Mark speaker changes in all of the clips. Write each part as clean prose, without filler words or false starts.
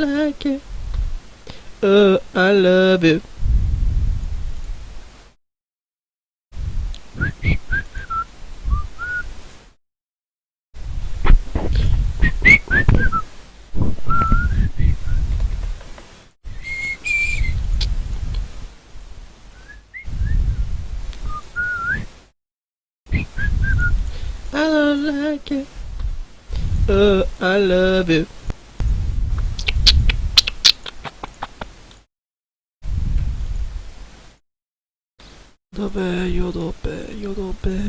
Speaker 1: like it. Oh, I love it. I don't like it. Oh, I love it. Dov'è? Io dov'è? Io dov'è?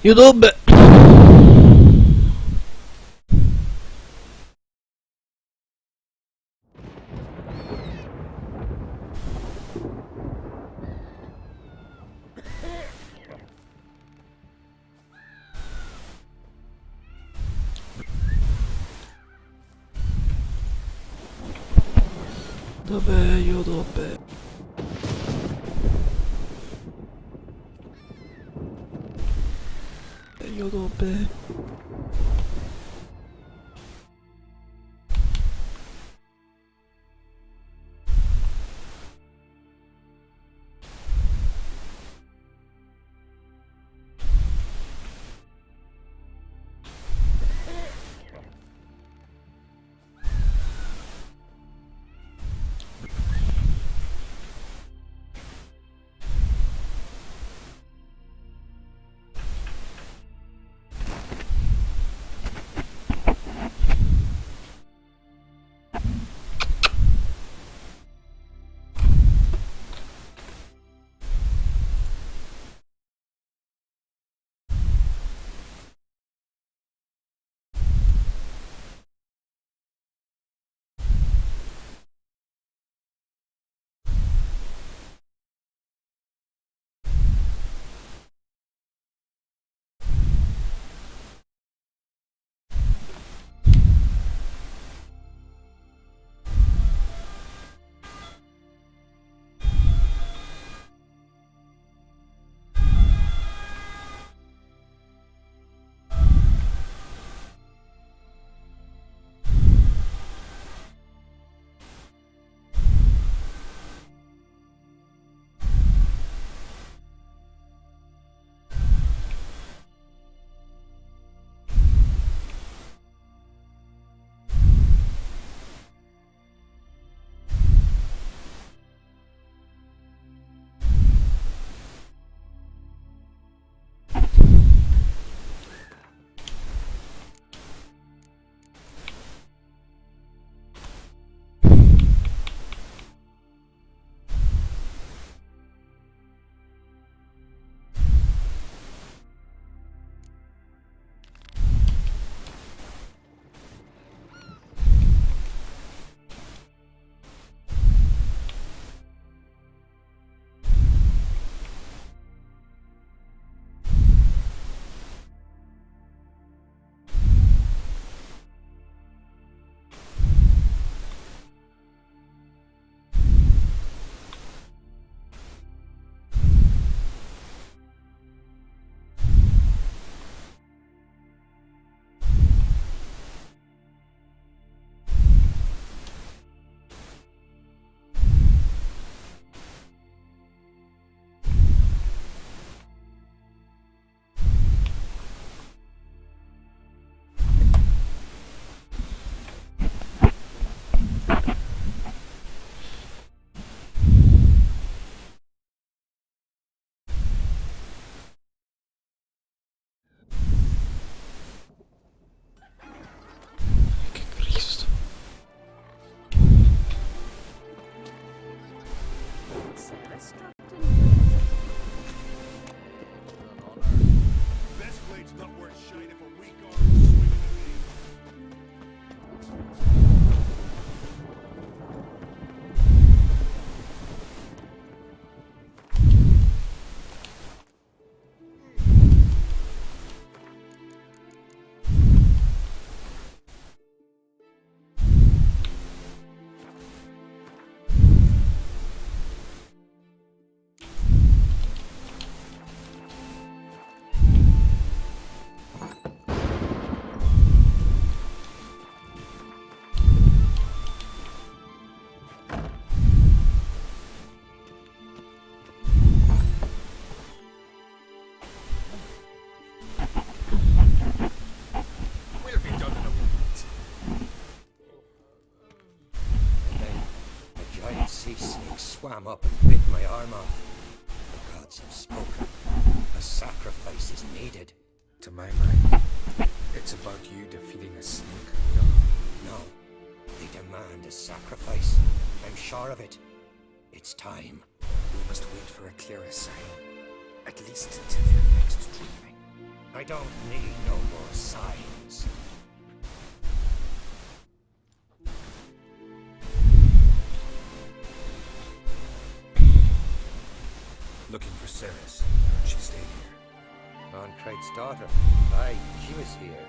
Speaker 1: Io dov'è? Dov'è? Io dov'è? Io dov'è?
Speaker 2: swam up and bit my arm off. The gods have spoken. A sacrifice is needed.
Speaker 3: To my mind, it's about you defeating a snake.
Speaker 2: No. They demand a sacrifice. I'm sure of it. It's time.
Speaker 3: We must wait for a clearer sign. At least until your next dreaming.
Speaker 2: I don't need no more signs.
Speaker 3: Looking for Ceres. Heard she stayed here.
Speaker 2: On Craig's daughter. Aye, she was here.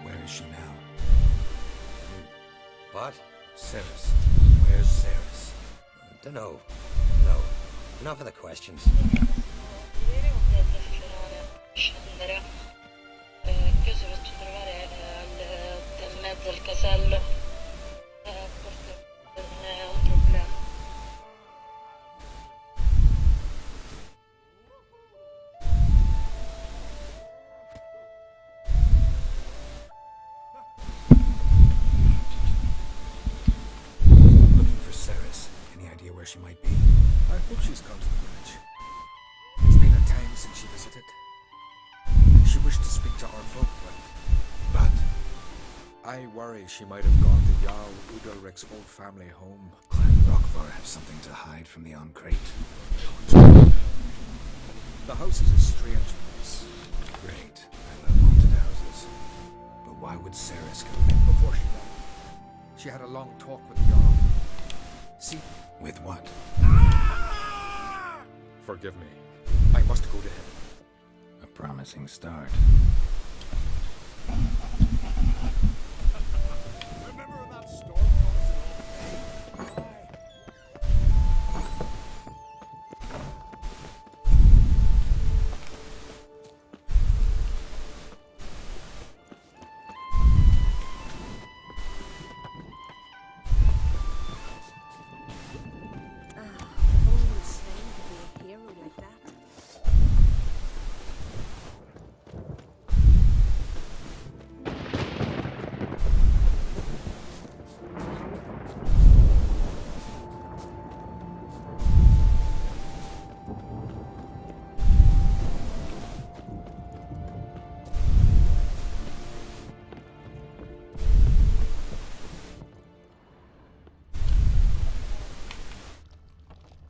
Speaker 3: Where is she now?
Speaker 2: What?
Speaker 3: Ceres. Where's Ceres?
Speaker 2: Dunno. No. Enough of the questions.
Speaker 4: Ieri un mezzo finale scendere. Io si faccio trovare in mezzo al casello. Forse non è un problema.
Speaker 3: Looking for Ceres. Any idea where she might be? I hope she's gone to the village. It's been a time since she visited. She wished to speak to our folk, but I worry she might have gone to Jarl Udalric's old family home.
Speaker 5: Clan Rockvar have something to hide from the Oncrate.
Speaker 3: The house is a strange place.
Speaker 5: Great. I love haunted houses. But why would Ceres go there?
Speaker 3: Before she left, she had a long talk with Jarl. See,
Speaker 5: With what?
Speaker 3: forgive me. I must go to him.
Speaker 5: A promising start.
Speaker 3: Remember that storm?
Speaker 6: Only Sven could be a hero like that.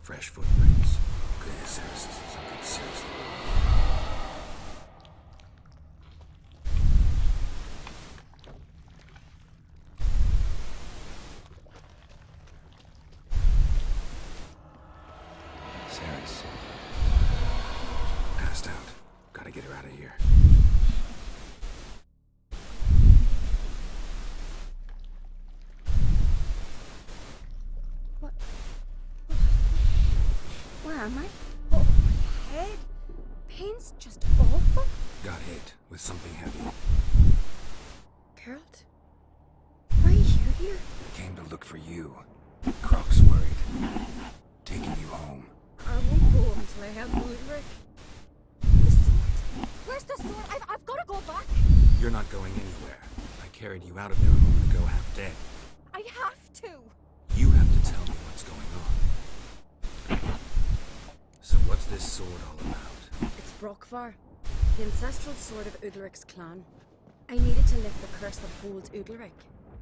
Speaker 5: Fresh footprints. Good Ceres is something seriously wrong. Ceres. Passed out. Gotta get her out of here.
Speaker 6: Where am I? Oh, my head. Pain's just awful.
Speaker 5: Got hit with something heavy.
Speaker 6: Geralt? Why are you here?
Speaker 5: Came to look for you. Croc's worried. Taking you home.
Speaker 6: I won't go until I help Ulrich. The sword. Where's the sword? I've got to go back.
Speaker 5: You're not going anywhere. I carried you out of there a moment ago half dead.
Speaker 6: I have to.
Speaker 5: You have to tell me what's going on. So what's this sword all about?
Speaker 6: It's Brockvar, the ancestral sword of Udalric's clan. I needed to lift the curse that holds Udalric.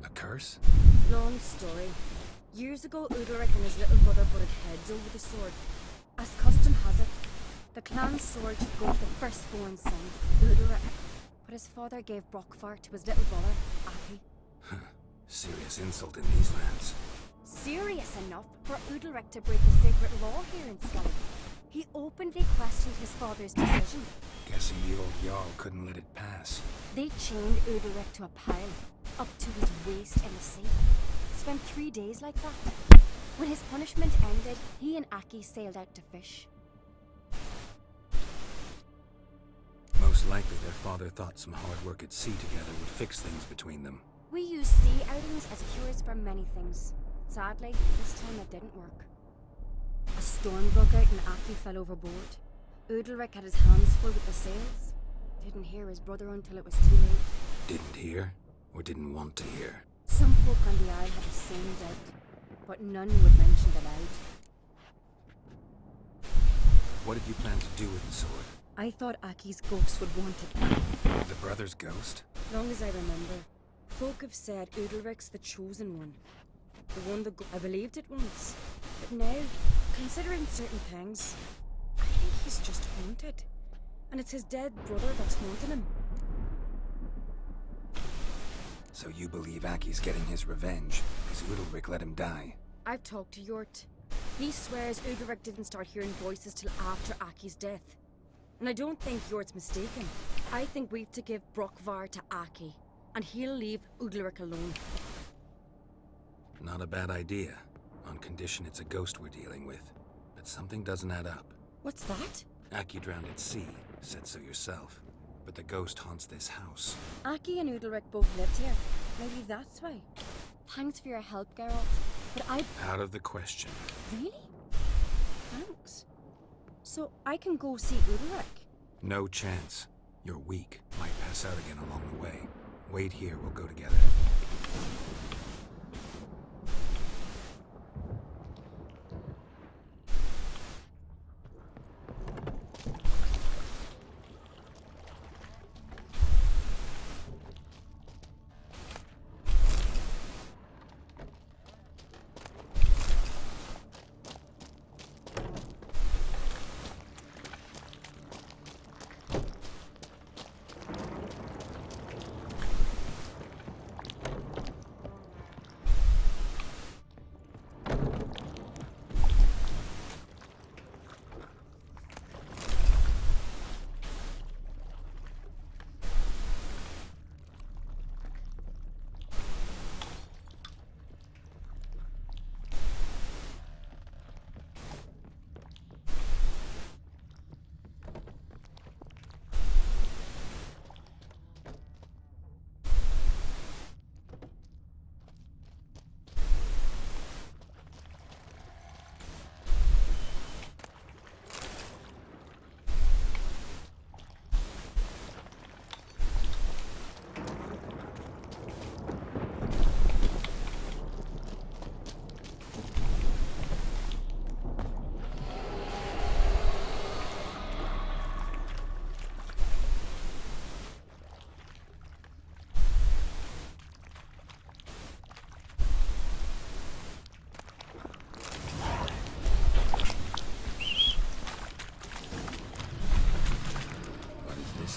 Speaker 5: A curse?
Speaker 6: Long story. Years ago, Udalric and his little brother butted heads over the sword. As custom has it, the clan's sword should go to the firstborn son, Udalric. But his father gave Brockvar to his little brother, Aki.
Speaker 5: Serious insult in these lands.
Speaker 6: Serious enough for Udalric to break the sacred law here in Skellig. He openly questioned his father's decision.
Speaker 5: Guessing the old Jarl couldn't let it pass.
Speaker 6: They chained Udalric to a pile, up to his waist in the sea. Spent 3 days like that. When his punishment ended, he and Aki sailed out to fish.
Speaker 5: Most likely their father thought some hard work at sea together would fix things between them.
Speaker 6: We use sea outings as cures for many things. Sadly, this time it didn't work. A storm broke out and Aki fell overboard. Udalric had his hands full with the sails. Didn't hear his brother until it was too late.
Speaker 5: Didn't hear, or didn't want to hear.
Speaker 6: Some folk on the isle had the same doubt, but none would mention it aloud.
Speaker 5: What did you plan to do with the sword?
Speaker 6: I thought Aki's ghost would want it.
Speaker 5: The brother's ghost?
Speaker 6: Long as I remember. Folk have said Udalric's the chosen one. The one that I believed it once. But now, considering certain things, I think he's just haunted. And it's his dead brother that's haunting him.
Speaker 5: So you believe Aki's getting his revenge, because Udalric let him die?
Speaker 6: I've talked to Yort. He swears Udalric didn't start hearing voices till after Aki's death. And I don't think Yort's mistaken. I think we've to give Brokvar to Aki, and he'll leave Udalric alone.
Speaker 5: Not a bad idea, on condition it's a ghost we're dealing with. But something doesn't add up.
Speaker 6: What's that?
Speaker 5: Aki drowned at sea, said so yourself. But the ghost haunts this house.
Speaker 6: Aki and Udalric both lived here. Maybe that's why. Thanks for your help, Geralt. But
Speaker 5: Out of the question.
Speaker 6: Really? Thanks. So I can go see Udalric?
Speaker 5: No chance. You're weak. Might pass out again along the way. Wait here, we'll go together.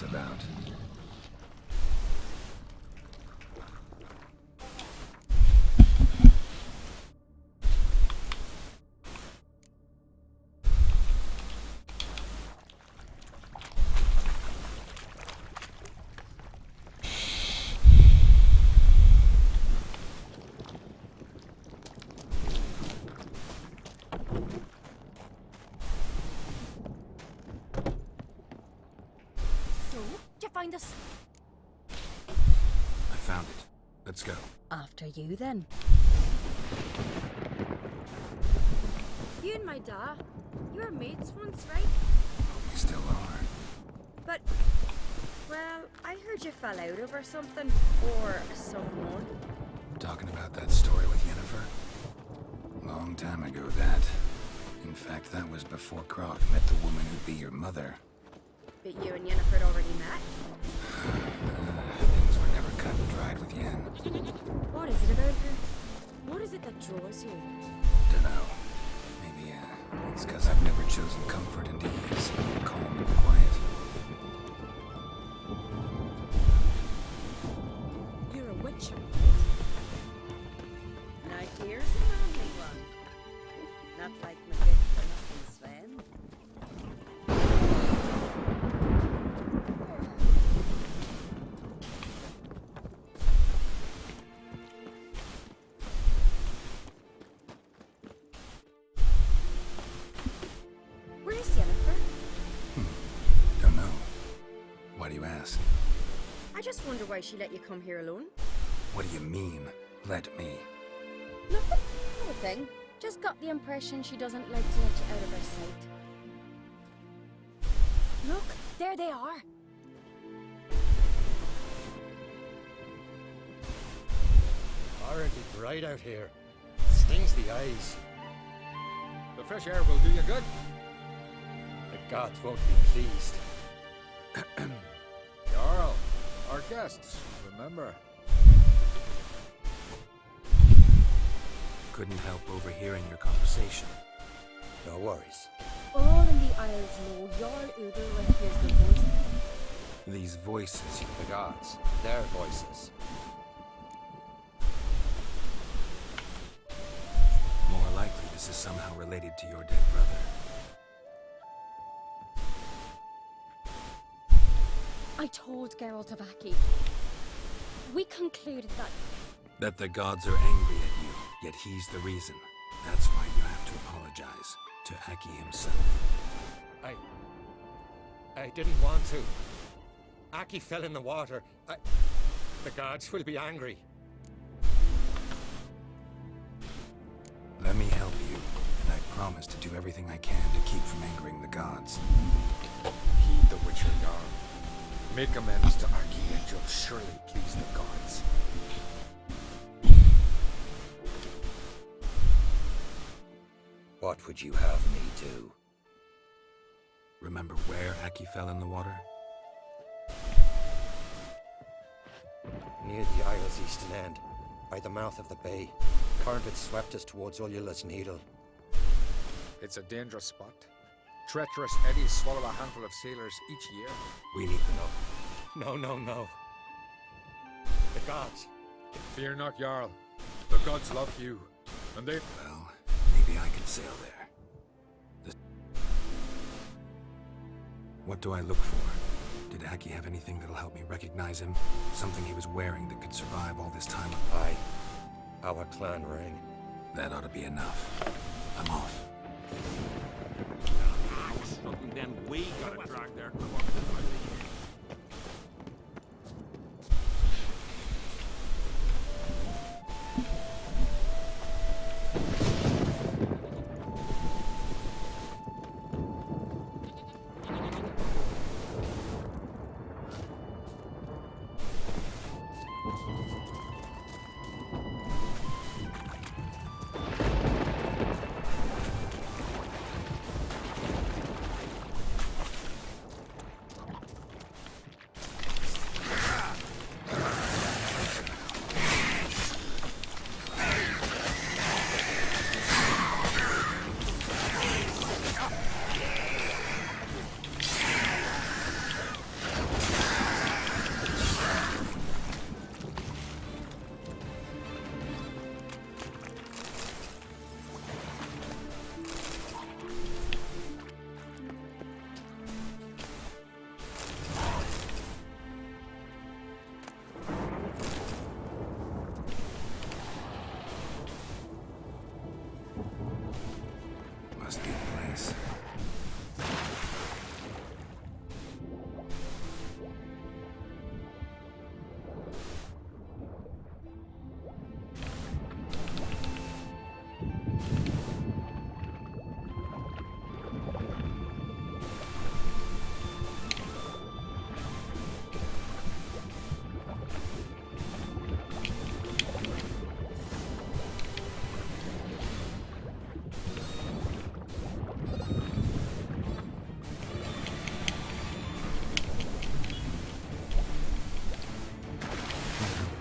Speaker 5: About.
Speaker 6: Find us.
Speaker 5: I found it. Let's go.
Speaker 6: After you, then. You and my dad, you were mates once, right?
Speaker 5: We still are.
Speaker 6: But, well, I heard you fell out over something. Or someone.
Speaker 5: Talking about that story with Yennefer? Long time ago, that. In fact, that was before Croc met the woman who'd be your mother.
Speaker 6: But you and Yennefer had already met?
Speaker 5: Things were never cut and dried with Yen.
Speaker 6: What is it about her? What is it that draws you?
Speaker 5: Dunno. Maybe, it's because I've never chosen comfort and ease, calm and quiet.
Speaker 6: You're a witcher, right? Now here's a manly one. Not like my gift for nothing, Sven. Where's Yennefer?
Speaker 5: Don't know. Why do you ask?
Speaker 6: I just wonder why she let you come here alone.
Speaker 5: What do you mean, let me?
Speaker 6: Nothing. Nothing. Just got the impression she doesn't like to let you out of her sight. Look, there they are.
Speaker 2: Horribly bright out here. Stings the eyes.
Speaker 3: The fresh air will do you good.
Speaker 2: The gods won't be pleased.
Speaker 3: Jarl, our guests, remember?
Speaker 5: Couldn't help overhearing your conversation.
Speaker 2: No worries.
Speaker 6: All in the Isles know Jarl Udalric hears the voice.
Speaker 5: These voices.
Speaker 2: The gods, their voices.
Speaker 5: More likely this is somehow related to your dead brother.
Speaker 6: I told Geralt of Aki. We concluded
Speaker 5: That the gods are angry at you, yet he's the reason. That's why you have to apologize to Aki himself.
Speaker 2: I didn't want to. Aki fell in the water. The gods will be angry.
Speaker 5: Let me help you, and I promise to do everything I can to keep from angering the gods.
Speaker 3: Heed the Witcher, Jarl. Make amends to Aki and you'll surely please the gods.
Speaker 2: What would you have me do?
Speaker 5: Remember where Aki fell in the water?
Speaker 2: Near the isle's eastern end, by the mouth of the bay. Current had swept us towards Ullula's Needle.
Speaker 3: It's a dangerous spot. Treacherous eddies swallow a handful of sailors each year.
Speaker 5: We need to know.
Speaker 2: No. The gods.
Speaker 3: Fear not, Jarl. The gods love you, and they...
Speaker 5: Well, maybe I can sail there. What do I look for? Did Aki have anything that'll help me recognize him? Something he was wearing that could survive all this time?
Speaker 2: Aye. Our clan ring.
Speaker 5: That ought to be enough. I'm off.
Speaker 7: Then we gotta drag their corpses out of here.
Speaker 5: Must be the place.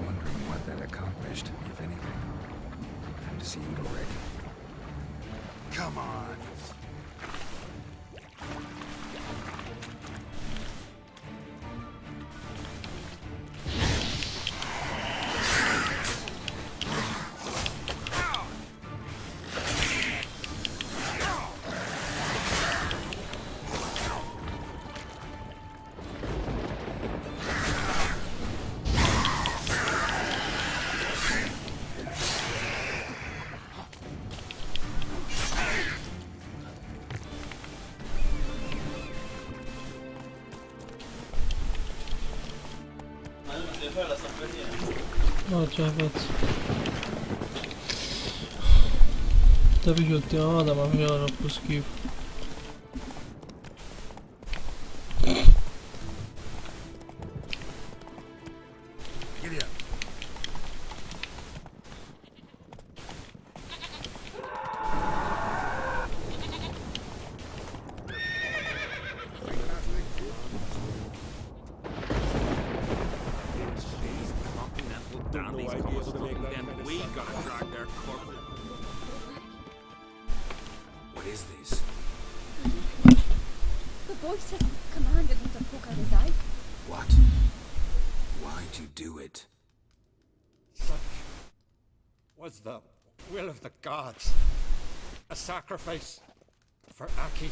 Speaker 5: Wondering what that accomplished, if anything. Time to see Udalric. Come on!
Speaker 1: No, ce la faccio. Capisci l'ultima volta, ma mi fa troppo schifo.
Speaker 5: Giddy up.
Speaker 6: voices commanded him to poke out his eye.
Speaker 5: What? Why'd you do it?
Speaker 2: Such was the will of the gods. A sacrifice for Aki.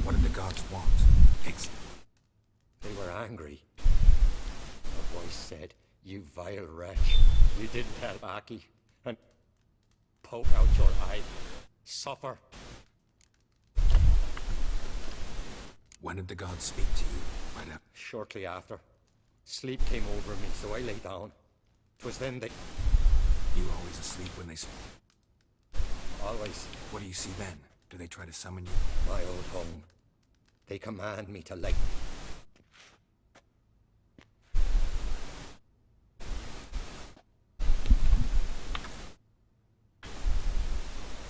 Speaker 5: What did the gods want?
Speaker 2: They were angry. A voice said, "You vile wretch, you didn't help Aki, and poke out your eye. Suffer."
Speaker 5: When did the gods speak to you? Right after?
Speaker 2: Shortly after, sleep came over me, so I lay down. 'Twas then they...
Speaker 5: You always asleep when they
Speaker 2: Always.
Speaker 5: What do you see then? Do they try to summon you?
Speaker 2: My old home. They command me to light.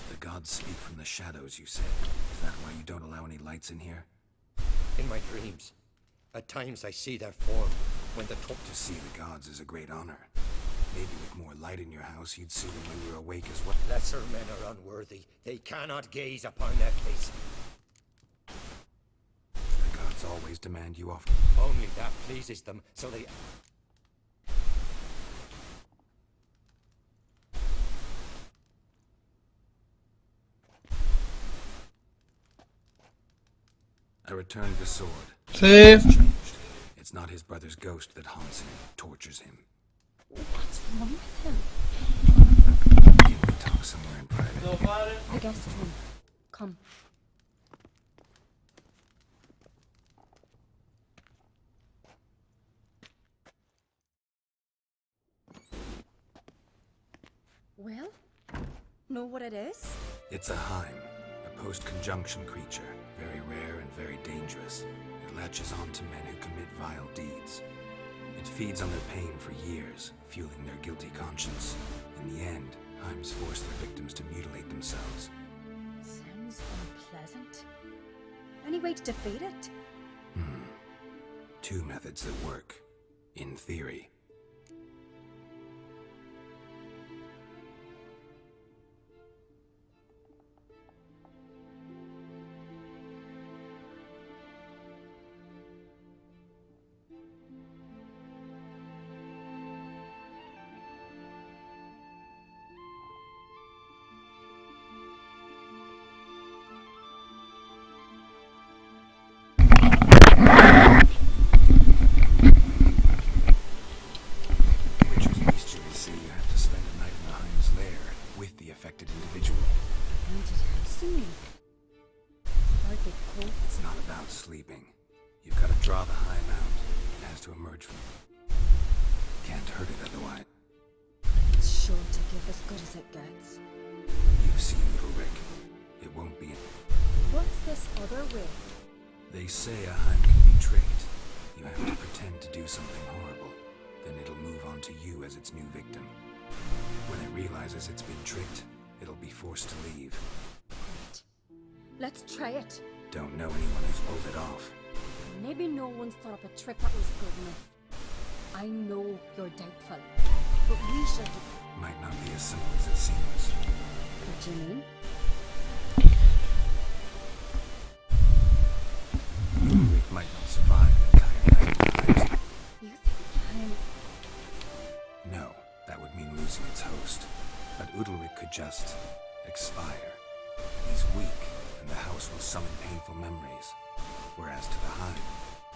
Speaker 5: The gods speak from the shadows, you said. Is that why you don't allow any lights in here?
Speaker 2: In my dreams, at times I see their form when the
Speaker 5: To see the gods is a great honor. Maybe with more light in your house, you'd see them when you're awake as well.
Speaker 2: lesser men are unworthy. They cannot gaze upon their face.
Speaker 5: The gods always demand you off.
Speaker 2: Only that pleases them, so they...
Speaker 5: I returned the sword.
Speaker 1: Sí.
Speaker 5: It's changed. It's not his brother's ghost that haunts him, tortures him.
Speaker 6: What's wrong with him?
Speaker 5: Can we talk somewhere in private?
Speaker 6: I guess room. Come. Well, know what it is?
Speaker 5: It's a Heim, a post-conjunction creature, very rare and very dangerous. It latches on to men who commit vile deeds. It feeds on their pain for years, fueling their guilty conscience. In the end, Heims force their victims to mutilate themselves.
Speaker 6: Sounds unpleasant. Any way to defeat it?
Speaker 5: Two methods that work, in theory. Witcher's bestiaries say you have to spend a night in the Heim's lair with the affected individual.
Speaker 6: Haunted house soon. Hardly cold.
Speaker 5: It's not about sleeping. You've got to draw the Heim out. It has to emerge from... Can't hurt it otherwise.
Speaker 6: It's sure to give as good as it gets.
Speaker 5: You've seen Ulrich. It won't be...
Speaker 6: What's this other way?
Speaker 5: They say a Heim can be tricked. You have to pretend to do something horrible. Then it'll move on to you as its new victim. When it realizes it's been tricked, it'll be forced to leave.
Speaker 6: Great. Let's try it.
Speaker 5: Don't know anyone who's pulled it off.
Speaker 6: Maybe no one's thought up a trick that was good enough. I know you're doubtful, but we should...
Speaker 5: Might not be as simple as it seems.
Speaker 6: What do you mean?
Speaker 5: Ulrich might not survive an entire night.
Speaker 6: You think
Speaker 5: No, that would mean losing its host. But Udalric could just expire. He's weak, and the house will summon painful memories. Whereas to the Heim,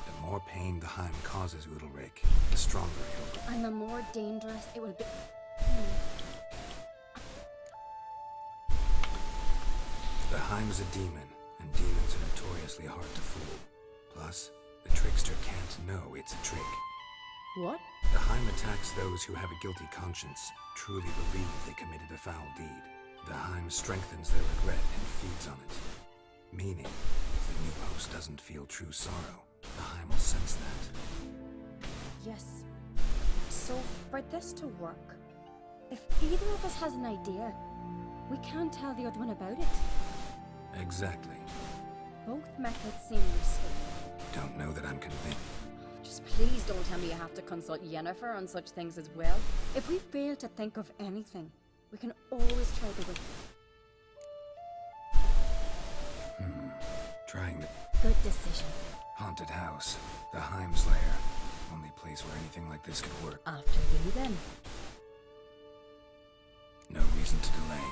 Speaker 5: the more pain the Heim causes Udalric, the stronger he'll be.
Speaker 6: and the more dangerous it will be...
Speaker 5: The Heim's a demon, and demons are notoriously hard to fool. Plus, the trickster can't know it's a trick.
Speaker 6: What?
Speaker 5: The Heim attacks those who have a guilty conscience, truly believe they committed a foul deed. The Heim strengthens their regret and feeds on it. Meaning, if the new host doesn't feel true sorrow, the Heim will sense that.
Speaker 6: Yes. So, for this to work, if either of us has an idea, we can't tell the other one about it.
Speaker 5: Exactly.
Speaker 6: Both methods seem useful.
Speaker 5: Don't know that I'm convinced.
Speaker 6: Just please don't tell me you have to consult Yennefer on such things as well. If we fail to think of anything, we can always try the way.
Speaker 5: Trying the
Speaker 6: Good decision.
Speaker 5: haunted house, the Himes lair. Only place where anything like this could work.
Speaker 6: After you, then.
Speaker 5: No reason to delay.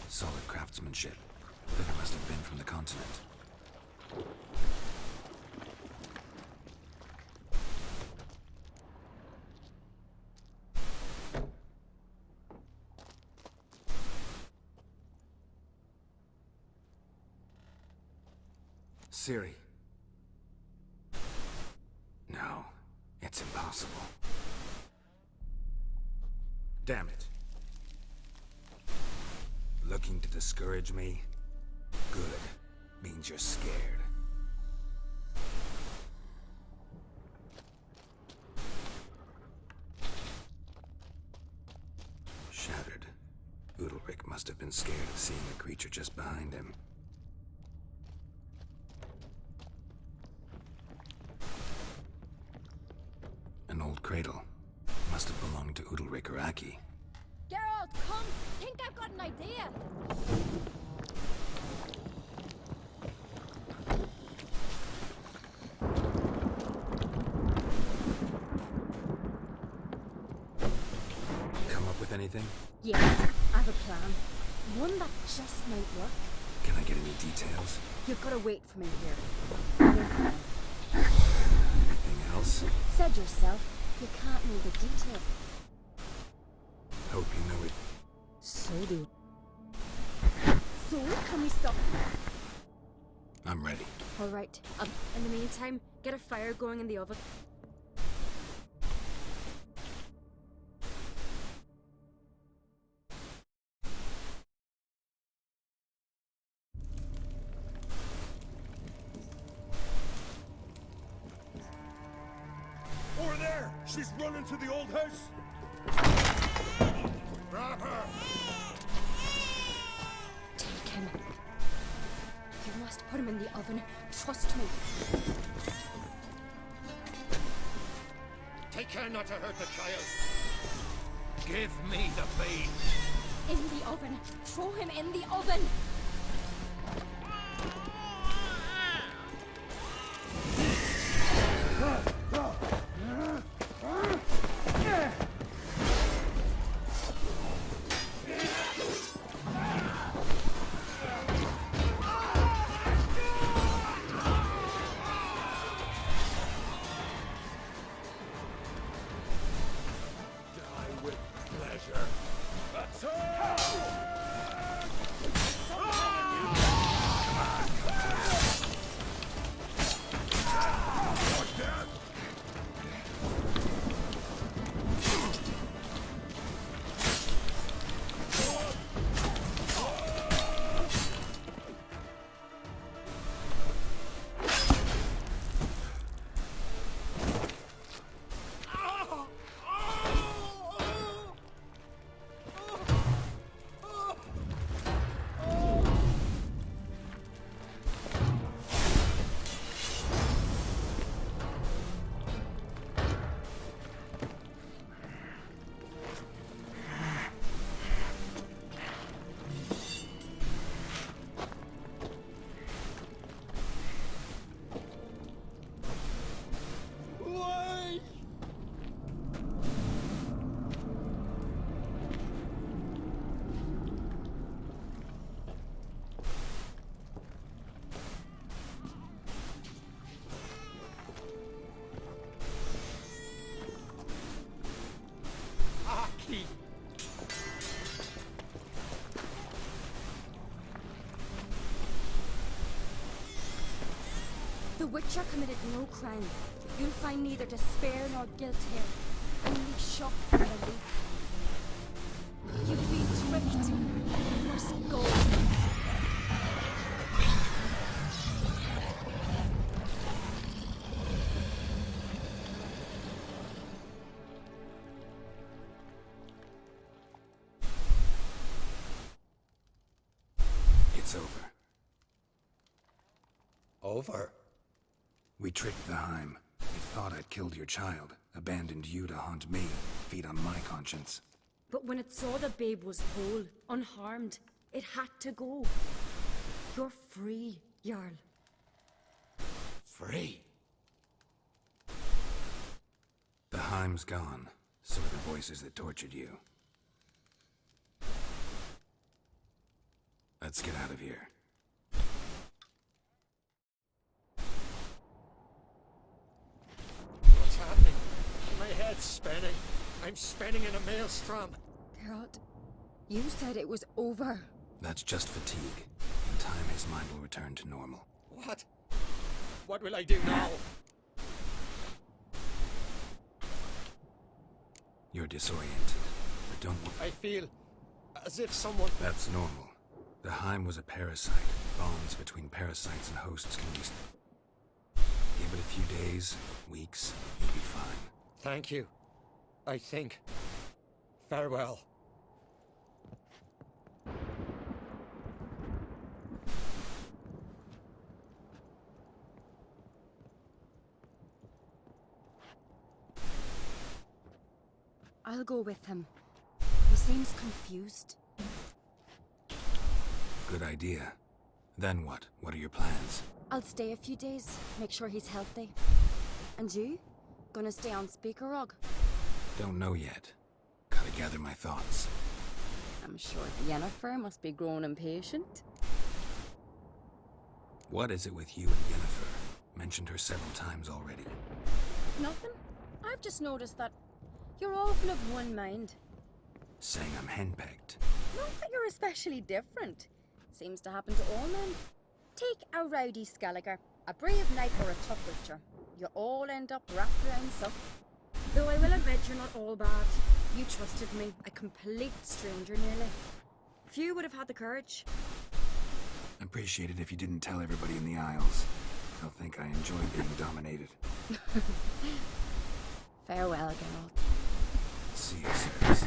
Speaker 5: Solid craftsmanship. Figure must have been from the continent. Siri. No, it's impossible. Damn it. Looking to discourage me? Good. Means you're scared. Shattered. Udalric must have been scared of seeing the creature just behind him. An old cradle. Must have belonged to Udalric or Aki.
Speaker 6: Geralt, come! Think I've got an idea!
Speaker 5: Come up with anything?
Speaker 6: Yes, I have a plan. One that just might work.
Speaker 5: Can I get any details?
Speaker 6: You've got to wait for me here.
Speaker 5: Anything else?
Speaker 6: Said yourself, you can't know the detail.
Speaker 5: Hope you know it.
Speaker 6: So do. So, can we stop?
Speaker 5: I'm ready.
Speaker 6: All right. In the meantime, get a fire going in the oven.
Speaker 7: Over there! She's running to the old house! Grab her!
Speaker 6: Take him. You must put him in the oven. Trust me.
Speaker 2: Take care not to hurt the child.
Speaker 7: Give me the bean!
Speaker 6: In the oven. Throw him in the oven.
Speaker 7: Die with pleasure. That's all!
Speaker 6: The Witcher committed no crime. You'll find neither despair nor guilt here. Only shock and relief. You've been tricked. You must go.
Speaker 5: It's over.
Speaker 2: Over?
Speaker 5: We tricked the Heim. They thought I'd killed your child, abandoned you to haunt me, feed on my conscience.
Speaker 6: But when it saw the babe was whole, unharmed, it had to go. You're free, Jarl.
Speaker 2: Free?
Speaker 5: The Heim's gone, so are the voices that tortured you. Let's get out of here.
Speaker 2: What's happening? My head's spinning. I'm spinning in a maelstrom.
Speaker 6: Geralt, you said it was over.
Speaker 5: That's just fatigue. In time, his mind will return to normal.
Speaker 2: What? What will I do now?
Speaker 5: You're disoriented, but don't worry.
Speaker 2: I feel as if someone...
Speaker 5: That's normal. The Heim was a parasite. Bonds between parasites and hosts can be... Give it a few days, weeks, you'll be fine.
Speaker 2: Thank you. I think. Farewell.
Speaker 6: I'll go with him. He seems confused.
Speaker 5: Good idea. Then what? What are your plans?
Speaker 6: I'll stay a few days, make sure he's healthy. And you? Gonna stay on Speaker Rog?
Speaker 5: Don't know yet. Gotta gather my thoughts.
Speaker 6: I'm sure Yennefer must be growing impatient.
Speaker 5: What is it with you and Yennefer? Mentioned her several times already.
Speaker 6: Nothing. I've just noticed that you're often of one mind.
Speaker 5: Saying I'm henpecked.
Speaker 6: Not that you're especially different. Seems to happen to all men. Take a rowdy Skelliger, a brave knight or a tough witcher. You all end up wrapped around stuff. Though I will admit you're not all bad. You trusted me, a complete stranger nearly. Few would have had the courage.
Speaker 5: I'd appreciate it if you didn't tell everybody in the Isles. They'll think I enjoy being dominated.
Speaker 6: Farewell, Geralt.
Speaker 5: See you, sirs.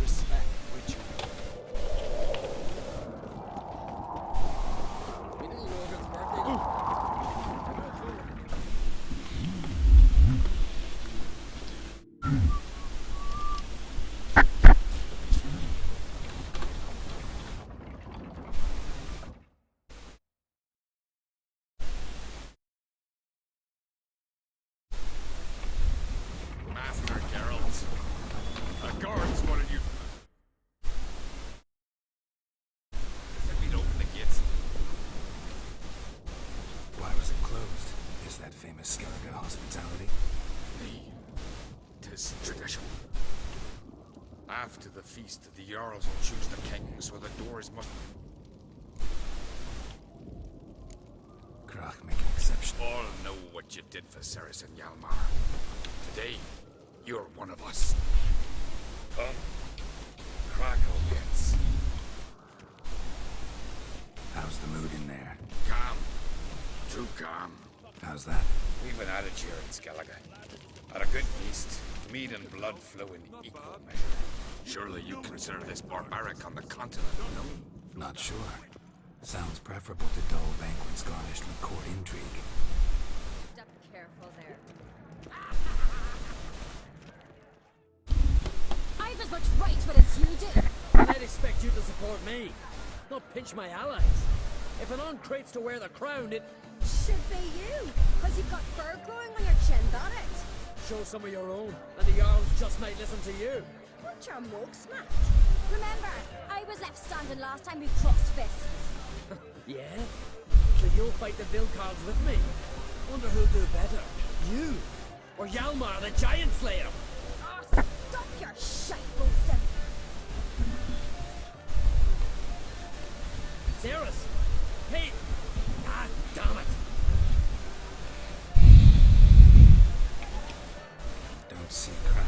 Speaker 3: Respect, Richard. We didn't know if it's birthday.
Speaker 7: Master Geralt. The guards wanted you. Said we'd open the gates.
Speaker 5: Why was it closed? Is that famous Skellige hospitality?
Speaker 3: Tis tradition. After the feast, the Jarls will choose the king, so the doors must...
Speaker 5: Krach, make an exception.
Speaker 3: All know what you did for Ceres and Hjalmar. Today, you're one of us. Come, crackle bits.
Speaker 5: How's the mood in there?
Speaker 3: Calm. Too calm.
Speaker 5: How's that?
Speaker 3: We've an adage here in Skellige. At a good feast, meat and blood flow in equal measure. Surely you consider this barbaric on the continent, no?
Speaker 5: Not sure. Sounds preferable to dull banquets garnished with court intrigue.
Speaker 6: Step careful there. I've as much right to it as you do.
Speaker 8: And I'd expect you to support me, not pinch my allies. If an on crates to wear the crown, it
Speaker 6: Should be you, because you've got fur growing on your chin, that it?
Speaker 8: show some of your own, and the Jarls just might listen to you.
Speaker 6: What's your mug smacked? Remember, I was left standing last time we crossed fists.
Speaker 8: Yeah? So you'll fight the Vilcards with me? Wonder who'll do better, you or Hjalmar the Giant Slayer?
Speaker 6: Oh, stop your shite boasting.
Speaker 8: Ceres! Hey! Ah, damn it!
Speaker 5: Don't see Krach.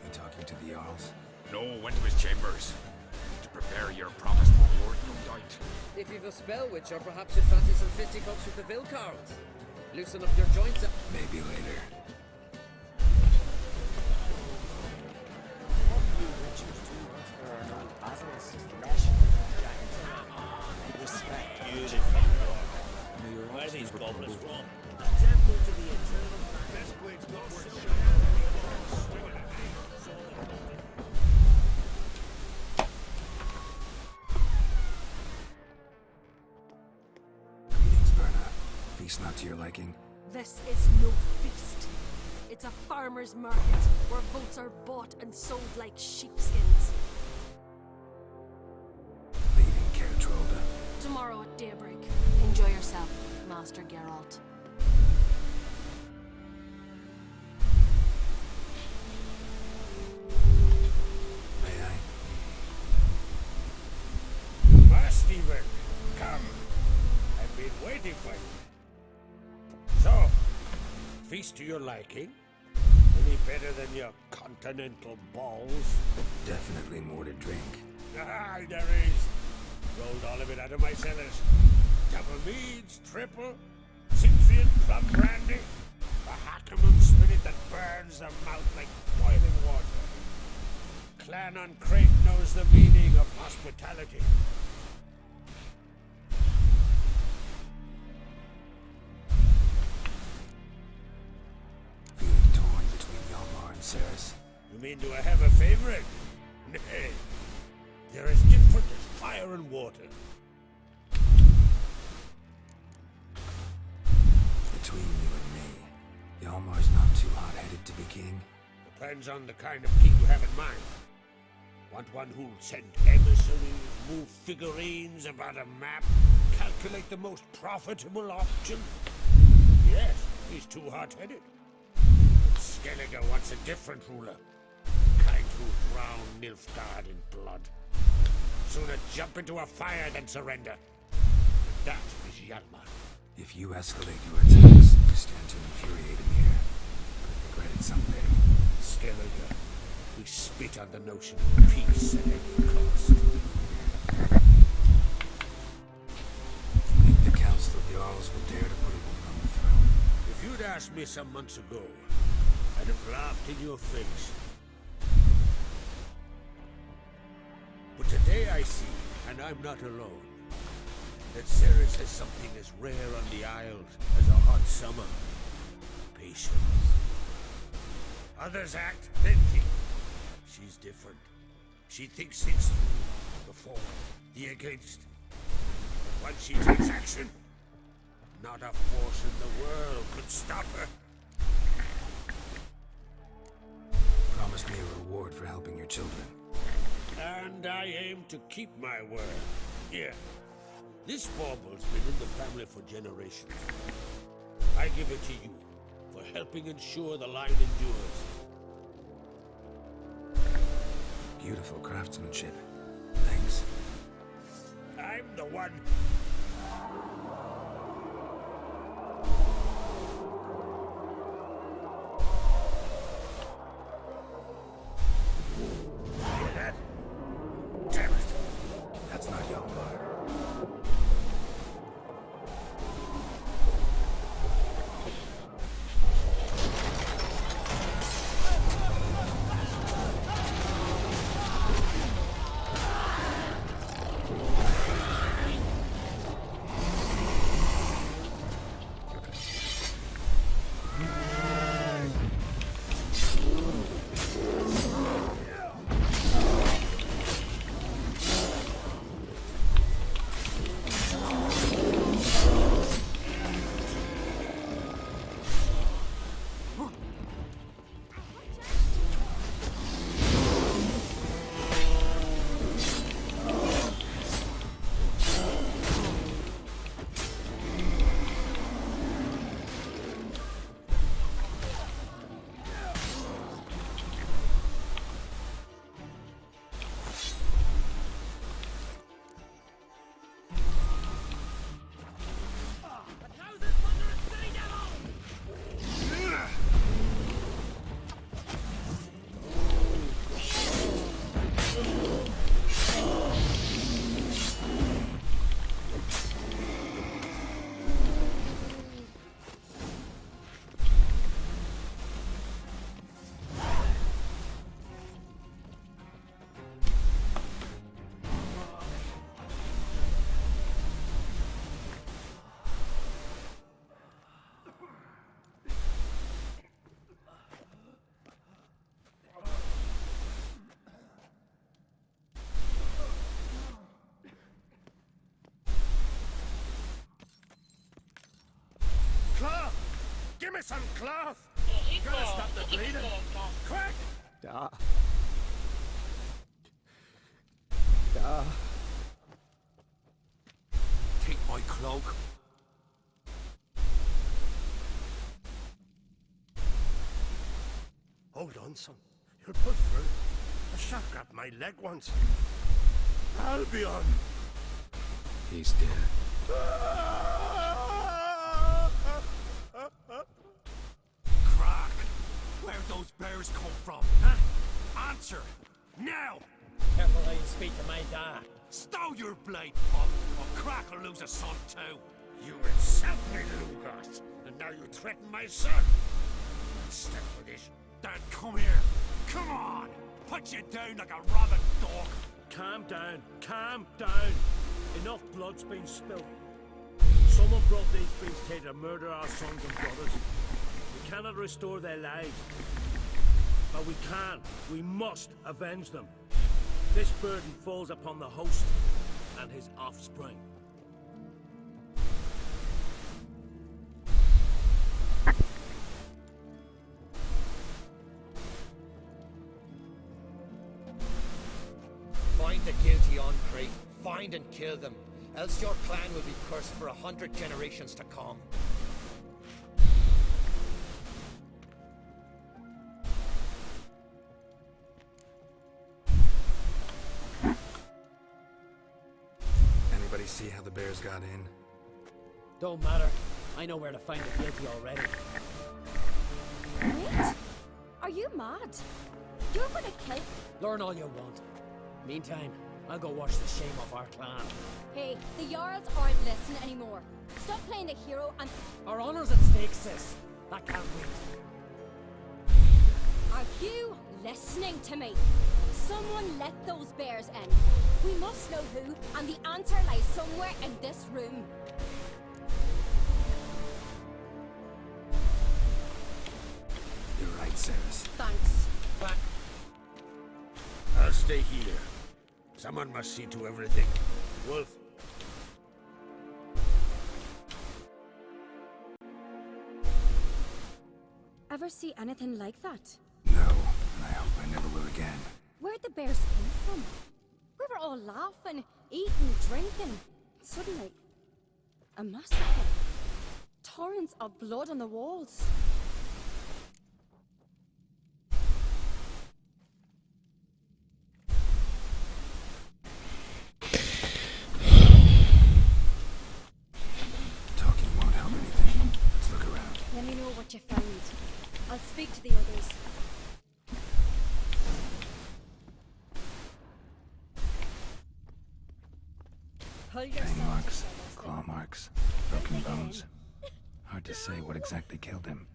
Speaker 5: You talking to the Jarls?
Speaker 3: No, went to his chambers. To prepare your promised reward, no doubt.
Speaker 8: If you've a spell witch, or perhaps you'd fancy some fisticuffs with the Vilcards. Loosen up your joints up.
Speaker 5: Maybe later.
Speaker 7: Where are these goblins from?
Speaker 8: Temple to the eternal
Speaker 7: Best blade's not worth
Speaker 5: Greetings, Berna. Feast not to your liking?
Speaker 9: This is no feast. It's a farmer's market where votes are bought and sold like sheepskins.
Speaker 5: Leaving Caer Trolda.
Speaker 9: Tomorrow at daybreak. Enjoy yourself, Master Geralt.
Speaker 5: May I?
Speaker 10: Steven, come. I've been waiting for you. So, feast to your liking? Any better than your continental balls?
Speaker 5: Definitely more to drink.
Speaker 10: Ah, there is. Rolled all of it out of my cellars. Double meads, triple, Cyprian plum brandy, a Hackerman spirit that burns the mouth like boiling water. Clan on Crate knows the meaning of hospitality.
Speaker 5: Feeling torn between Hjalmar and Ceres.
Speaker 10: You mean do I have a favorite? Nay. They're as different as fire and water.
Speaker 5: Between you and me, Hjalmar's not too hot-headed to be king.
Speaker 10: Depends on the kind of king you have in mind. Want one who'll send emissaries, move figurines about a map, calculate the most profitable option? Yes, he's too hot-headed. Skellige wants a different ruler. Kind who'll drown Nilfgaard in blood. Sooner jump into a fire than surrender. And that is Hjalmar.
Speaker 5: If you escalate your attacks, you stand to infuriate him here. But regret it someday.
Speaker 10: Skellige. We spit on the notion of peace at any cost.
Speaker 5: Think the Council of the Jarls would dare to put a woman on the throne?
Speaker 10: If you'd asked me some months ago, I'd have laughed in your face. But today I see, and I'm not alone, that Ceres has something as rare on the Isles as a hot summer. Patience. Others act, then think. She's different. She thinks things through, the for, the against. But once she takes action, not a force in the world could stop her.
Speaker 5: Promised me a reward for helping your children.
Speaker 10: And I aim to keep my word. Here. This bauble's been in the family for generations. I give it to you for helping ensure the line endures.
Speaker 5: Beautiful craftsmanship. Thanks.
Speaker 10: I'm the one. Hear that? Damn it.
Speaker 5: That's not Hjalmar.
Speaker 10: Cloth! Give me some cloth!
Speaker 4: Enrico,
Speaker 10: Gotta stop the
Speaker 4: tutti che
Speaker 10: bleeding.
Speaker 4: sono in casa.
Speaker 10: Quick!
Speaker 1: Da. Da.
Speaker 10: Take my cloak. Hold on, son. You'll pull through. A shot grabbed my leg once. Albion!
Speaker 5: He's dead.
Speaker 10: Crack! Where'd those bears come from, huh? Answer! Now!
Speaker 8: Careful how you speak to my dad.
Speaker 10: Stow your blade, Pop, or Crack will lose a son too. You insult me, Lugas, and now you threaten my son. Step for this. Dad, come here. Come on! Put you down like a rabid dog.
Speaker 8: Calm down. Calm down. Enough blood's been spilled. Someone brought these beasts here to murder our sons and brothers. We cannot restore their lives. But we can. We must avenge them. This burden falls upon the host and his offspring.
Speaker 2: Find the guilty on Crete. Find and kill them. Else your clan will be cursed for 100 generations to come.
Speaker 5: Anybody see how the bears got in?
Speaker 8: Don't matter. I know where to find the guilty already.
Speaker 6: Wait! Are you mad? You're gonna kill...
Speaker 11: Learn all you want. Meantime, I'll go watch the shame of our clan.
Speaker 6: Hey, the Jarls aren't listening anymore. Stop playing the hero and...
Speaker 11: Our honor's at stake, sis. That can't wait.
Speaker 6: Are you listening to me? Someone let those bears in. We must know who, and the answer lies somewhere in this room.
Speaker 5: You're right, Ceres.
Speaker 6: Thanks.
Speaker 10: I'll stay here. Someone must see to everything. Wolf.
Speaker 6: Ever see anything like that?
Speaker 5: No, and I hope I never will again.
Speaker 6: Where'd the bears come from? We were all laughing, eating, drinking. Suddenly, a massacre. Torrents of blood on the walls.
Speaker 5: Talking won't help anything. Let's look around.
Speaker 6: Let me know what you found. I'll speak to the others. Pull yourself
Speaker 5: Fang marks,
Speaker 6: together,
Speaker 5: claw marks, broken bones. Hard to say what exactly killed him.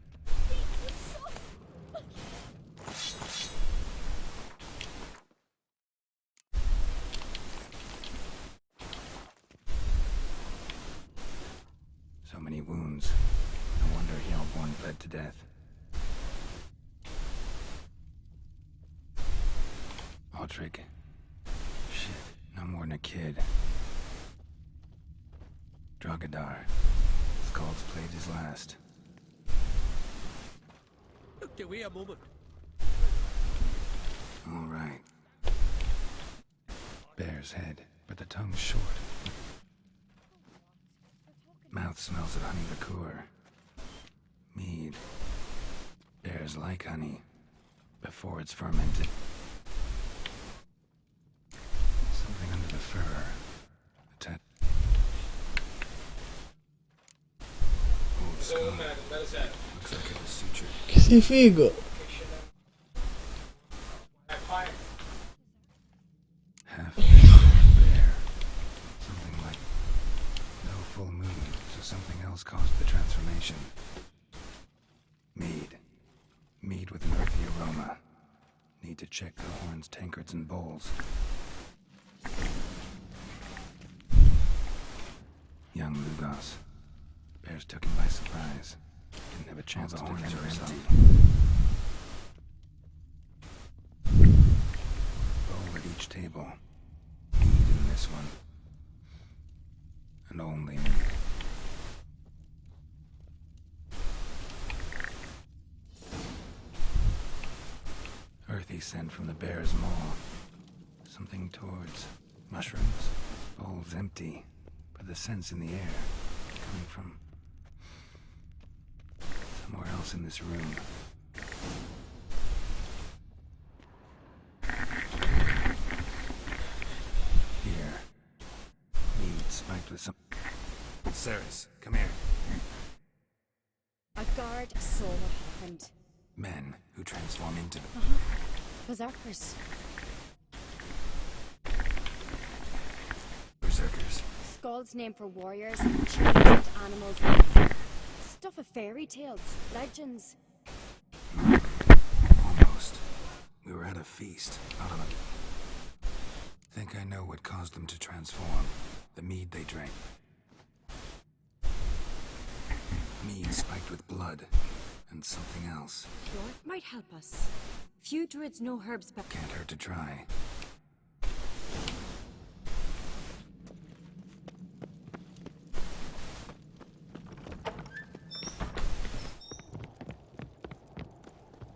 Speaker 5: So many wounds. No wonder Hellborn bled to death. Aldrich. Shit, no more than a kid. Drogadar. Skald's played his last.
Speaker 10: Look, wait a moment.
Speaker 5: All right. Bear's head, but the tongue's short. Mouth smells of honey liqueur. Mead. Bears like honey. Before it's fermented. Something under the fur. A tat. Old scar. Looks like it was sutured.
Speaker 1: Che sei figo.
Speaker 5: Half bear. Something like no full moon, so something else caused the transformation. Mead. Mead with an earthy aroma. Need to check the horns, tankards, and bowls. Young Lugos. Bears took him by surprise. Didn't have a chance to defend himself. Bowl at each table. Mead in this one. And only mead. Earthy scent from the bear's maw. Something towards mushrooms. Bowl's empty, but the scent's in the air. Coming from somewhere else in this room. Here. Mead spiked with some... Ceres, come here.
Speaker 6: A guard saw what happened.
Speaker 5: Men who transform into them.
Speaker 6: Berserkers.
Speaker 5: Berserkers.
Speaker 6: Skald's name for warriors, changed into animals. Stuff of fairy tales, legends.
Speaker 5: Almost. We were at a feast, not on a... Think I know what caused them to transform. The mead they drank. Mead spiked with blood. And something else.
Speaker 6: Fjord might help us. Few druids know herbs, but...
Speaker 5: Can't hurt to try.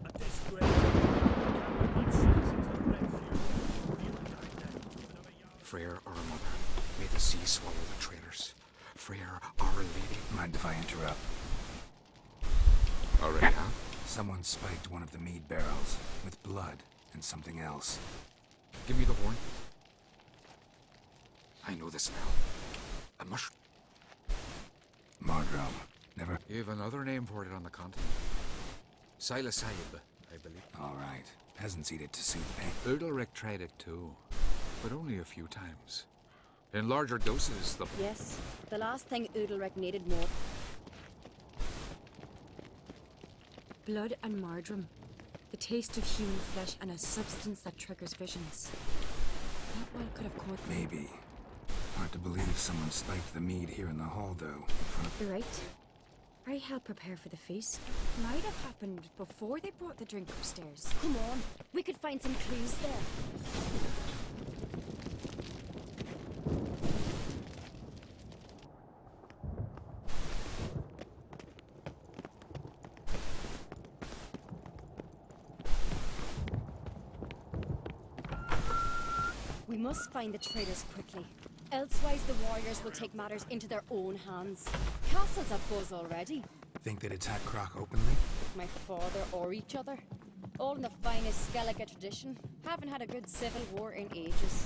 Speaker 8: A disgrace. Not since the refuge.
Speaker 3: Freyr, our mother, may the sea swallow the traitors. Freyr, our lady.
Speaker 5: Mind if I interrupt?
Speaker 3: Already have?
Speaker 5: Someone spiked one of the mead barrels with blood and something else.
Speaker 3: Give me the horn. I know the smell. A mushroom.
Speaker 5: Mardrome. Never...
Speaker 3: You have another name for it on the continent. Silas Sahib, I believe.
Speaker 5: All right. Peasants eat it to soothe pain.
Speaker 3: Udalric tried it too, but only a few times. In larger doses, the...
Speaker 6: Yes, the last thing Udalric needed more. Blood and marjoram. The taste of human flesh and a substance that triggers visions. That well could have caught me.
Speaker 5: Maybe. Hard to believe someone spiked the mead here in the hall, though. In front of...
Speaker 6: You're right. I helped prepare for the feast. Might have happened before they brought the drink upstairs. Come on, we could find some clues there. We must find the traitors quickly. Elsewise, the warriors will take matters into their own hands. Castle's abuzz already.
Speaker 5: Think they'd attack Croc openly?
Speaker 6: My father or each other. All in the finest Skellige tradition. Haven't had a good civil war in ages.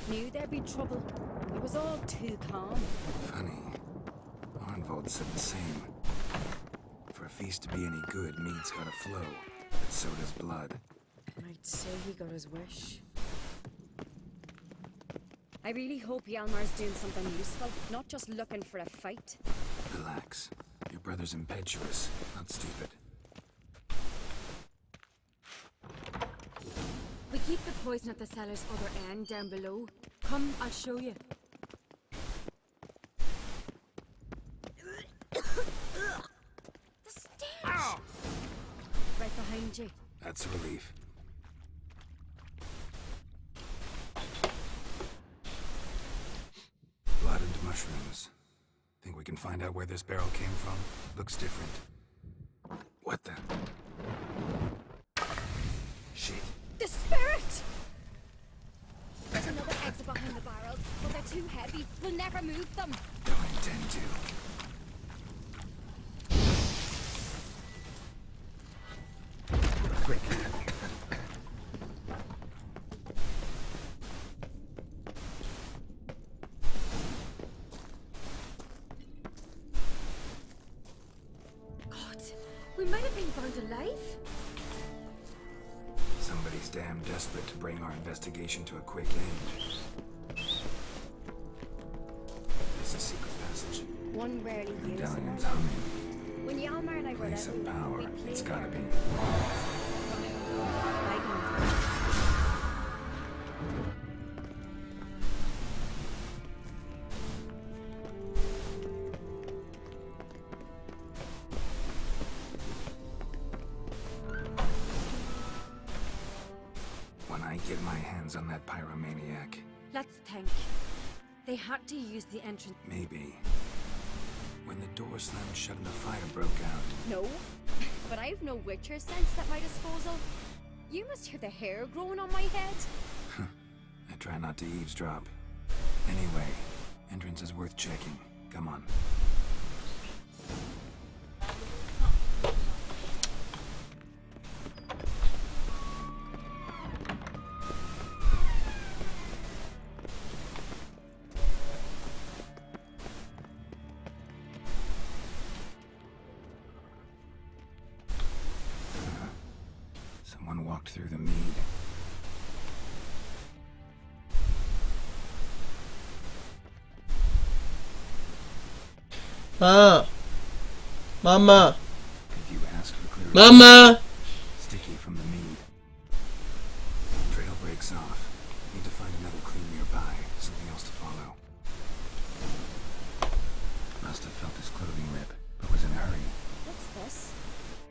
Speaker 6: Knew there'd be trouble. It was all too calm.
Speaker 5: Funny. Arnvold said the same. For a feast to be any good, mead's gotta flow. But so does blood.
Speaker 6: I'd say he got his wish. I really hope Hjalmar's doing something useful, not just looking for a fight.
Speaker 5: Relax. Your brother's impetuous, not stupid.
Speaker 6: We keep the poison at the cellar's other end, down below. Come, I'll show you. The stairs! Ow! Right behind you.
Speaker 5: That's a relief. Blood and mushrooms. Think we can find out where this barrel came from? Looks different. What the? Shit.
Speaker 6: The spirit! There's another exit behind the barrels, but they're too heavy. We'll never move them.
Speaker 5: Don't intend to. Quick.
Speaker 6: God, we might have been burned alive.
Speaker 5: Somebody's damn desperate to bring our investigation to a quick end. It's a secret passage.
Speaker 6: One rarely used.
Speaker 5: Medallion's humming.
Speaker 6: When Hjalmar and I were
Speaker 5: Place of
Speaker 6: little,
Speaker 5: power.
Speaker 6: we played
Speaker 5: It's gotta
Speaker 6: there.
Speaker 5: be. When I get my hands on that pyromaniac,
Speaker 6: Let's think. They had to use the entrance.
Speaker 5: maybe. When the door slammed shut and the fire broke out.
Speaker 6: No, but I've no Witcher sense at my disposal. You must hear the hair growing on my head.
Speaker 5: I try not to eavesdrop. Anyway, entrance is worth checking. Come on. Someone walked through the mead.
Speaker 1: Mamma!
Speaker 5: Could you ask for clear?
Speaker 1: Mamma!
Speaker 5: Sticky from the mead. Trail breaks off. Need to find another clue nearby. Something else to follow. Must have felt his clothing rip, but was in a hurry.
Speaker 6: What's this?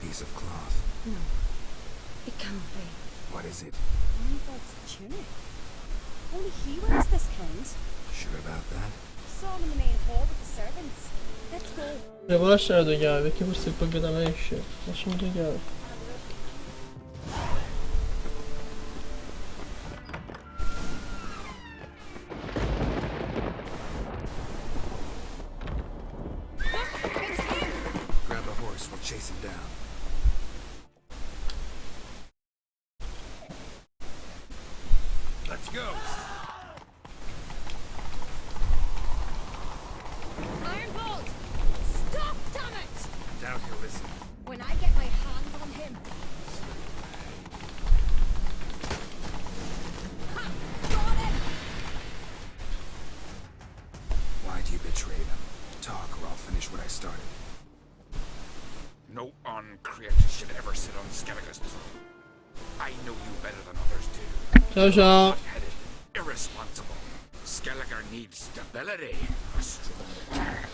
Speaker 5: Piece of cloth.
Speaker 6: No, it can't be.
Speaker 5: What is it?
Speaker 6: Arnvold's tunic. Only he wears this kind.
Speaker 5: Sure about that?
Speaker 6: Saw him in the main hall with the servants. Let's go.
Speaker 1: Devo lasciare due chiavi perché forse il paghetto me esce. Lasciamo due chiavi.
Speaker 5: Grab a horse, we'll chase him down. Let's go!
Speaker 6: Ironbolt! Stop
Speaker 3: better than others do.
Speaker 1: Ciao ciao.
Speaker 3: Hot-headed, irresponsible. Skelliger needs stability. A strong care.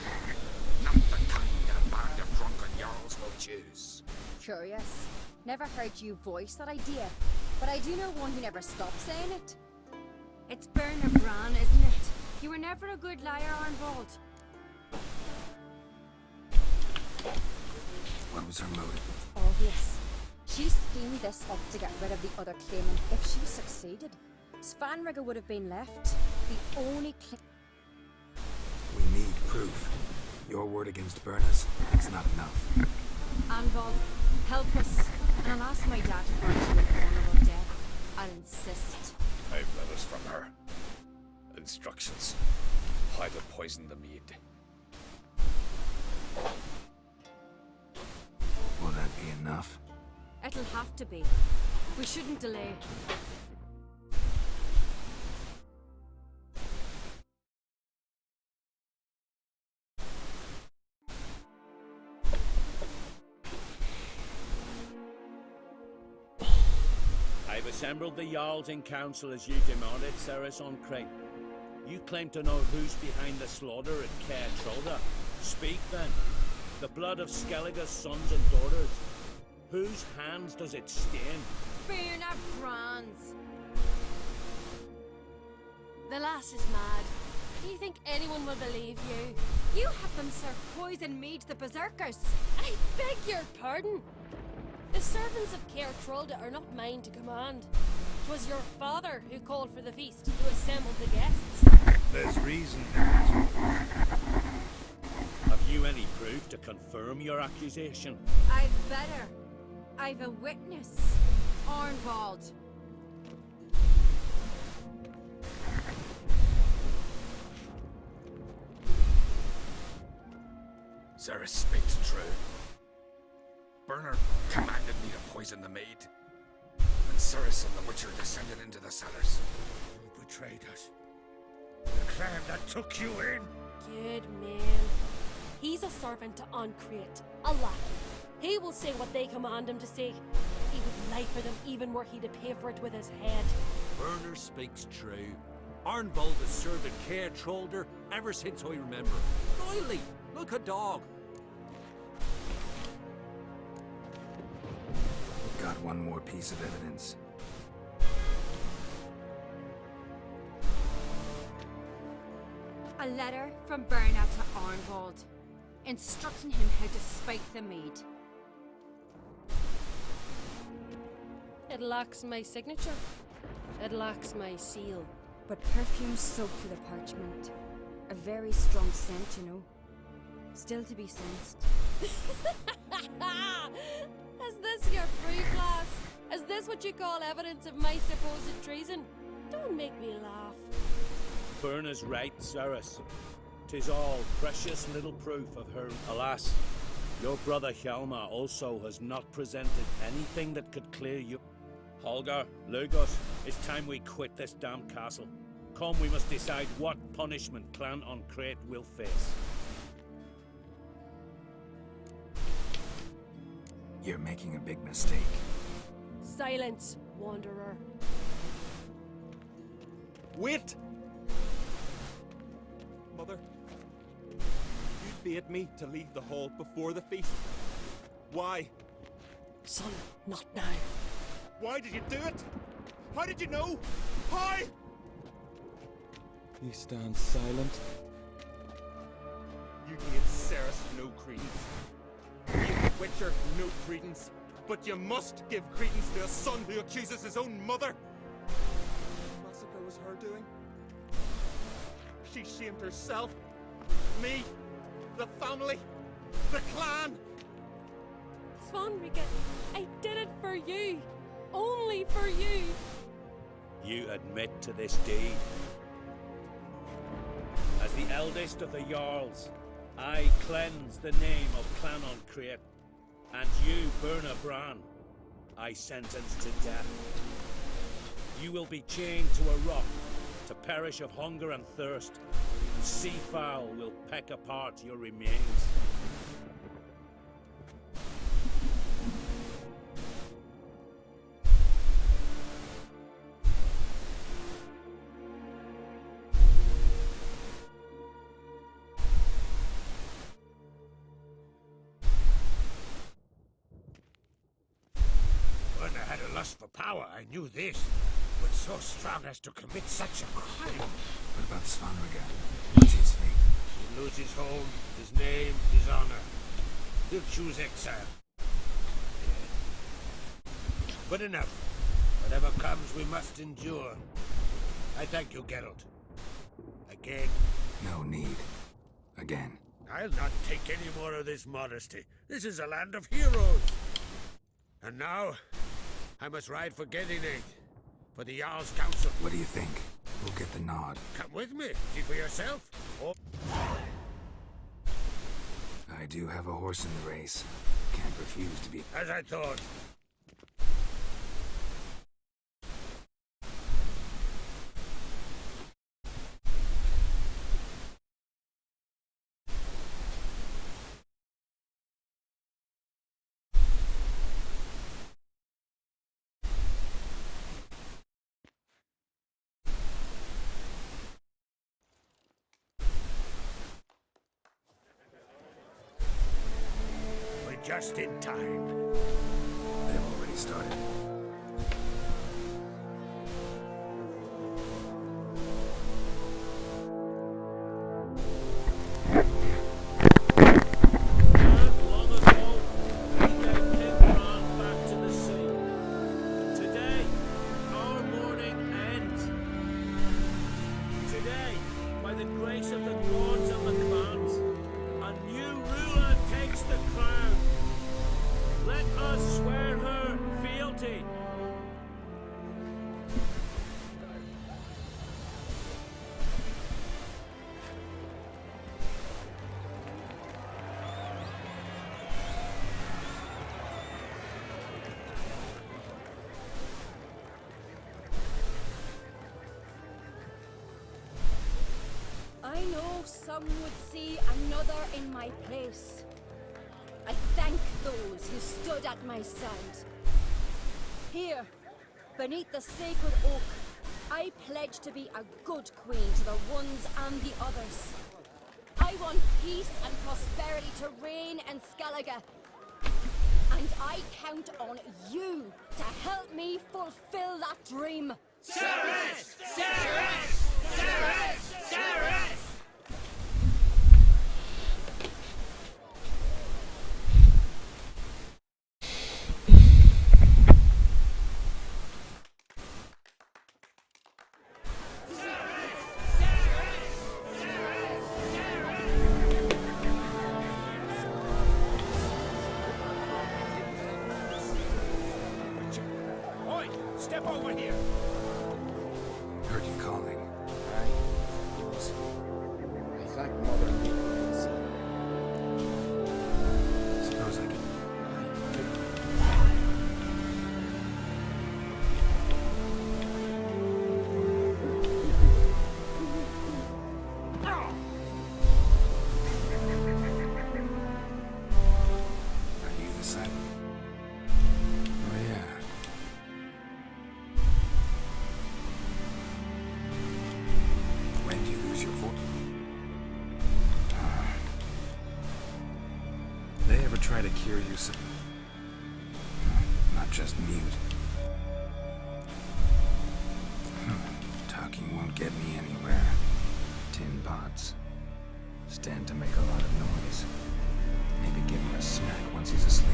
Speaker 3: Not the kind a band of drunken jarls will choose.
Speaker 6: Curious. Never heard you voice that idea, but I do know one who never stopped saying it. It's Bernard Bran, isn't it? You were never a good liar, Arnvold.
Speaker 5: What was her motive?
Speaker 6: Obvious. She schemed this up to get rid of the other claimant if she succeeded. Svanrigger would have been left. The only
Speaker 5: We need proof. Your word against Berna's is not enough.
Speaker 6: Arnvold, help us. And I'll ask my dad to grant you an honourable death. I'll insist.
Speaker 3: I have letters from her. Instructions. How to poison the mead.
Speaker 5: Will that be enough?
Speaker 6: It'll have to be. We shouldn't delay.
Speaker 8: I've assembled the Jarls in council as you demanded, Ceres on Crate. You claim to know who's behind the slaughter at Caer Trolda. Speak then. The blood of Skellige's sons and daughters. Whose hands does it stain?
Speaker 9: Bernard Bran's. The lass is mad. Do you think anyone will believe you?
Speaker 6: You have them serve poison mead to the berserkers.
Speaker 9: I beg your pardon. The servants of Caer Trolda are not mine to command. 'Twas your father who called for the feast, who assembled the guests.
Speaker 10: There's reason.
Speaker 8: Have you any proof to confirm your accusation?
Speaker 6: I've better. I've a witness. Arnvold.
Speaker 3: Ceres speaks true. Bernard commanded me to poison the maid. And Ceres and the Witcher descended into the cellars.
Speaker 10: You betrayed us. The clan that took you in.
Speaker 9: Good man. He's a servant to Ancrate, a lackey. He will say what they command him to say. He would lie for them even were he to pay for it with his head.
Speaker 7: Werner speaks true. Arnvold has served at Caer Trolder ever since I remember. Loyally, like a dog.
Speaker 5: Got one more piece of evidence.
Speaker 6: A letter from Bernard to Arnvold, instructing him how to spike the mead.
Speaker 9: It lacks my signature. It lacks my seal.
Speaker 6: But perfume soaked through the parchment. A very strong scent, you know. Still to be sensed.
Speaker 9: Is this your free class? Is this what you call evidence of my supposed treason? Don't make me laugh.
Speaker 8: Berna's right, Ceres. 'Tis all precious little proof of her. Alas, your brother Hjalmar also has not presented anything that could clear you. Holger, Lugos, it's time we quit this damn castle. Come, we must decide what punishment Clan Ancrate will face.
Speaker 5: You're making a big mistake.
Speaker 9: Silence, wanderer.
Speaker 12: Wait! Mother, you bade me to leave the hall before the feast. Why?
Speaker 9: Son, not now.
Speaker 12: Why did you do it? How did you know? How?
Speaker 1: You stand silent.
Speaker 12: You gave Ceres no credence. You gave Witcher no credence. But you must give credence to a son who accuses his own mother. The massacre was her doing. She shamed herself, me, the family, the clan.
Speaker 9: Svanrika, I did it for you. Only for you.
Speaker 8: You admit to this deed. As the eldest of the Jarls, I cleanse the name of Clan Ancrate, and you, Berna Bran, I sentence to death. You will be chained to a rock to perish of hunger and thirst. Seafowl will peck apart your remains.
Speaker 10: power, I knew this. But so strong as to commit such a crime.
Speaker 5: What about Svanrega? What's his fate?
Speaker 10: He'll lose his home, his name, his honor. He'll choose exile. But enough. Whatever comes, we must endure. I thank you, Geralt. Again.
Speaker 5: No need. Again.
Speaker 10: I'll not take any more of this modesty. This is a land of heroes. And now, I must ride for Gedinate, for the Jarl's Council.
Speaker 5: What do you think? We'll get the nod.
Speaker 10: Come with me. See for yourself. Oh.
Speaker 5: I do have a horse in the race. Can't refuse to be...
Speaker 10: As I thought. Just in time.
Speaker 5: They've already started.
Speaker 6: I know some would see another in my place. I thank those who stood at my side. Here, beneath the sacred oak, I pledge to be a good queen to the ones and the others. I want peace and prosperity to reign in Skellige. And I count on you to help me fulfill that dream.
Speaker 13: Ceres! Ceres! Ceres! Ceres!
Speaker 10: Step over here.
Speaker 5: Heard you calling.
Speaker 3: I thank Mother and
Speaker 5: Suppose I can... Are you the son? Oh yeah. When did you lose your voice? They ever try to cure you some... Not just mute. Talking won't get me anywhere. Tin pots. Stand to make a lot of noise. Maybe give him a smack once he's asleep.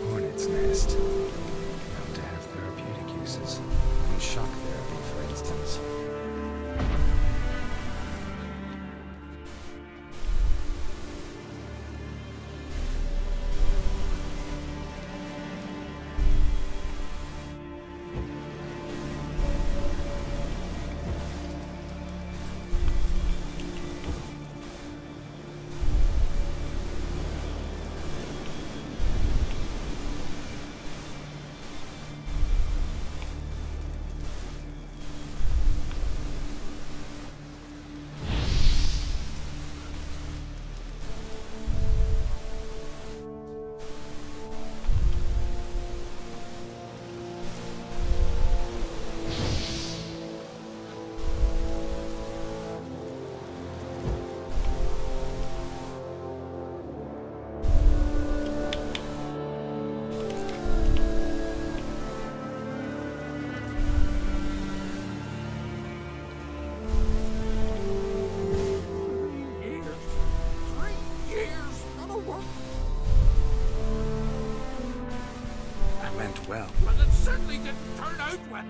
Speaker 5: Hornet's nest. Known to have therapeutic uses. In shock therapy, for instance.
Speaker 10: work?
Speaker 5: I meant well.
Speaker 10: Well, it certainly didn't turn out well.